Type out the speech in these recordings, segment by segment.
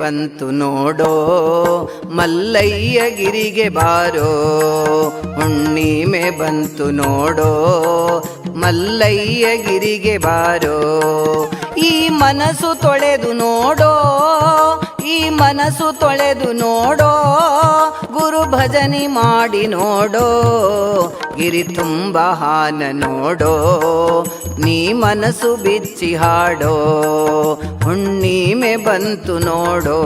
ಬಂತು ನೋಡೋ, ಮಲ್ಲಯ್ಯಗಿರಿಗೆ ಬಾರೋ. ಹುಣ್ಣಿಮೆ ಬಂತು ನೋಡೋ, ಮಲ್ಲಯ್ಯಗಿರಿಗೆ ಬಾರೋ. ಈ ಮನಸ್ಸು ತೊಳೆದು ನೋಡೋ, ಈ ಮನಸ್ಸು ತೊಳೆದು ನೋಡೋ, ಗುರು ಭಜನಿ ಮಾಡಿ ನೋಡೋ. ಗಿರಿ ತುಂಬ ಹಾನ ನೋಡೋ, ನೀ ಮನಸ್ಸು ಬಿಚ್ಚಿ ಹಾಡೋ. ಹುಣ್ಣಿಮೆ ಬಂತು ನೋಡೋ.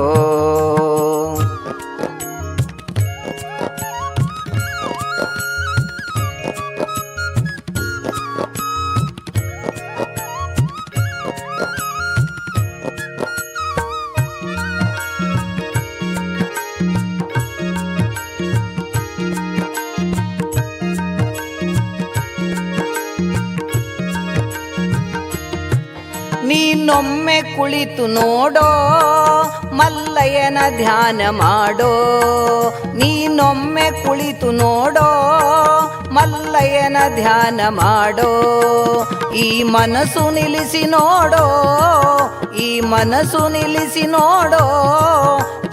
ನೀನೊಮ್ಮೆ ಕುಳಿತು ನೋಡೋ, ಮಲ್ಲಯ್ಯನ ಧ್ಯಾನ ಮಾಡೋ. ನೀನೊಮ್ಮೆ ಕುಳಿತು ನೋಡೋ, ಮಲ್ಲಯ್ಯನ ಧ್ಯಾನ ಮಾಡೋ. ಈ ಮನಸ್ಸು ನಿಲ್ಲಿಸಿ ನೋಡೋ, ಈ ಮನಸ್ಸು ನಿಲ್ಲಿಸಿ ನೋಡೋ.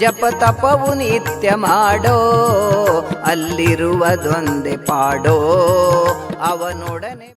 ಜಪ ತಪವು ನಿತ್ಯ ಮಾಡೋ, ಅಲ್ಲಿರುವುದೊಂದೇ ಪಾಡೋ. ಅವನೊಡನೆ